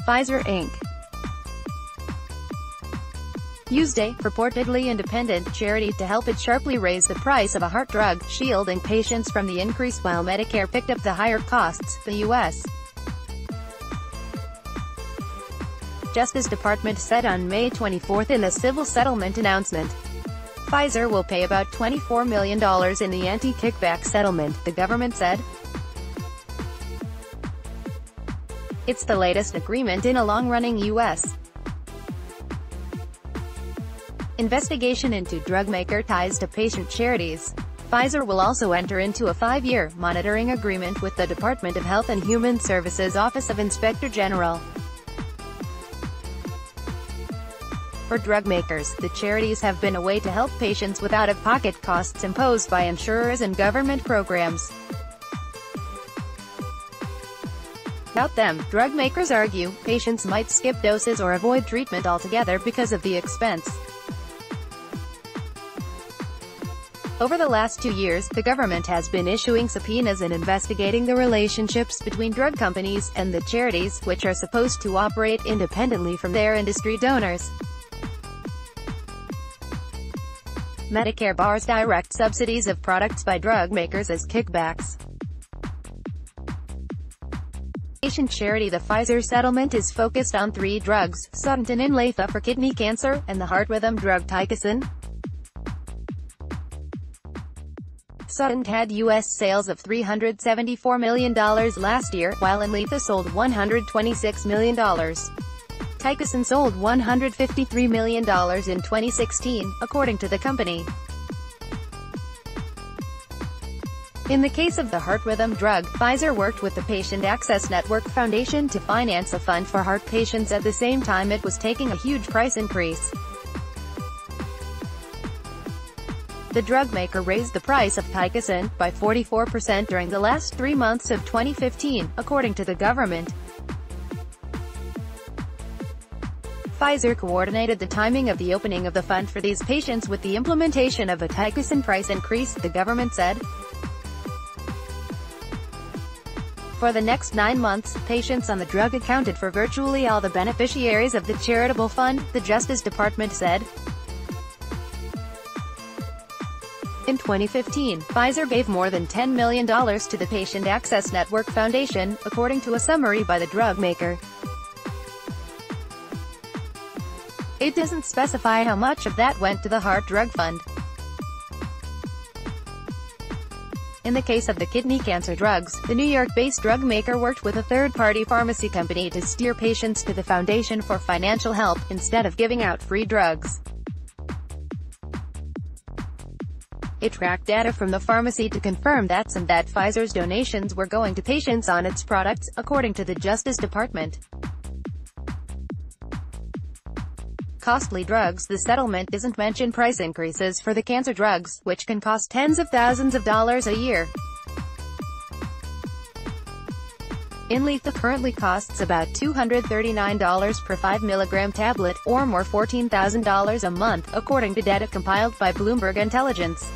Pfizer Inc. used a purportedly independent charity to help it sharply raise the price of a heart drug, shielding patients from the increase while Medicare picked up the higher costs, the U.S. Justice Department said on May 24 in a civil settlement announcement. Pfizer will pay about $24 million in the anti-kickback settlement, the government said. It's the latest agreement in a long-running U.S. investigation into drugmaker ties to patient charities. Pfizer will also enter into a 5-year monitoring agreement with the Department of Health and Human Services Office of Inspector General. For drugmakers, the charities have been a way to help patients with out-of-pocket costs imposed by insurers and government programs. Without them, drugmakers argue, patients might skip doses or avoid treatment altogether because of the expense. Over the last 2 years, the government has been issuing subpoenas and investigating the relationships between drug companies and the charities, which are supposed to operate independently from their industry donors. Medicare bars direct subsidies of products by drug makers as kickbacks. Patient charity. The Pfizer settlement is focused on 3 drugs, Suboxone and Latha for kidney cancer, and the heart rhythm drug Ticasone. Suboxone had U.S. sales of $374 million last year, while Latha sold $126 million. Ticasone sold $153 million in 2016, according to the company. In the case of the heart rhythm drug, Pfizer worked with the Patient Access Network Foundation to finance a fund for heart patients at the same time it was taking a huge price increase. The drug maker raised the price of Ticasone by 44% during the last 3 months of 2015, according to the government. Pfizer coordinated the timing of the opening of the fund for these patients with the implementation of a Ticasone price increase, the government said. For the next 9 months, patients on the drug accounted for virtually all the beneficiaries of the charitable fund, the Justice Department said. In 2015, Pfizer gave more than $10 million to the Patient Access Network Foundation, according to a summary by the drug maker. It doesn't specify how much of that went to the heart drug fund. In the case of the kidney cancer drugs, the New York-based drug maker worked with a third-party pharmacy company to steer patients to the foundation for financial help, instead of giving out free drugs. It tracked data from the pharmacy to confirm that Pfizer's donations were going to patients on its products, according to the Justice Department. Costly drugs. The settlement doesn't mention price increases for the cancer drugs, which can cost tens of thousands of dollars a year. Latha currently costs about $239 per 5 mg tablet, or more $14,000 a month, according to data compiled by Bloomberg Intelligence.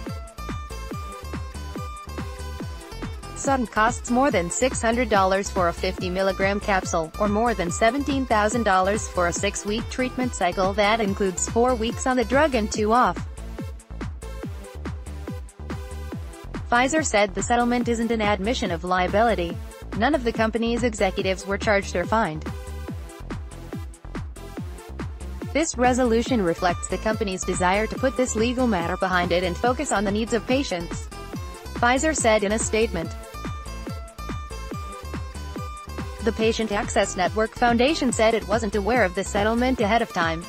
Suboxone costs more than $600 for a 50 mg capsule, or more than $17,000 for a 6-week treatment cycle that includes 4 weeks on the drug and 2 off. Pfizer said the settlement isn't an admission of liability. None of the company's executives were charged or fined. This resolution reflects the company's desire to put this legal matter behind it and focus on the needs of patients, Pfizer said in a statement. The Patient Access Network Foundation said it wasn't aware of the settlement ahead of time.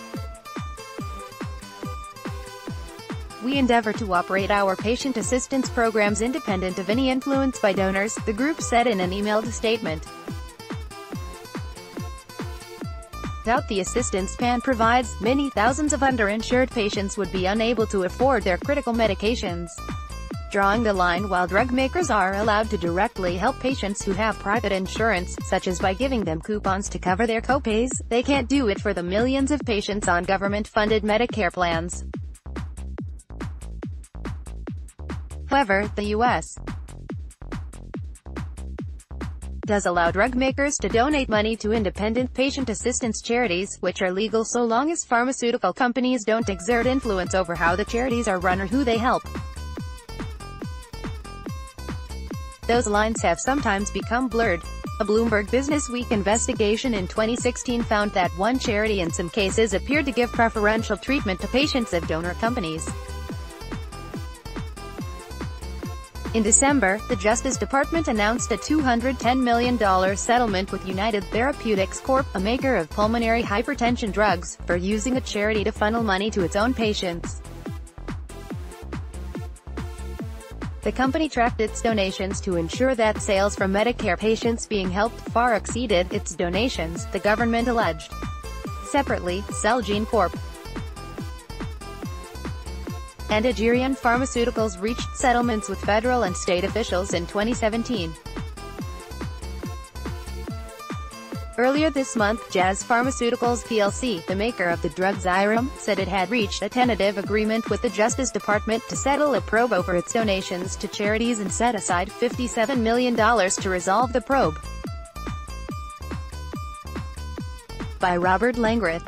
We endeavor to operate our patient assistance programs independent of any influence by donors, the group said in an emailed statement. Without the assistance PAN provides, many thousands of underinsured patients would be unable to afford their critical medications. Drawing the line. While drug makers are allowed to directly help patients who have private insurance, such as by giving them coupons to cover their copays, they can't do it for the millions of patients on government-funded Medicare plans. However, the U.S. does allow drug makers to donate money to independent patient assistance charities, which are legal so long as pharmaceutical companies don't exert influence over how the charities are run or who they help. Those lines have sometimes become blurred. A Bloomberg Businessweek investigation in 2016 found that one charity in some cases appeared to give preferential treatment to patients of donor companies. In December, the Justice Department announced a $210 million settlement with United Therapeutics Corp., a maker of pulmonary hypertension drugs, for using a charity to funnel money to its own patients. The company tracked its donations to ensure that sales from Medicare patients being helped far exceeded its donations, the government alleged. Separately, Celgene Corp. and Agerian Pharmaceuticals reached settlements with federal and state officials in 2017. Earlier this month, Jazz Pharmaceuticals plc, the maker of the drug Xyrem, said it had reached a tentative agreement with the Justice Department to settle a probe over its donations to charities and set aside $57 million to resolve the probe. By Robert Langreth.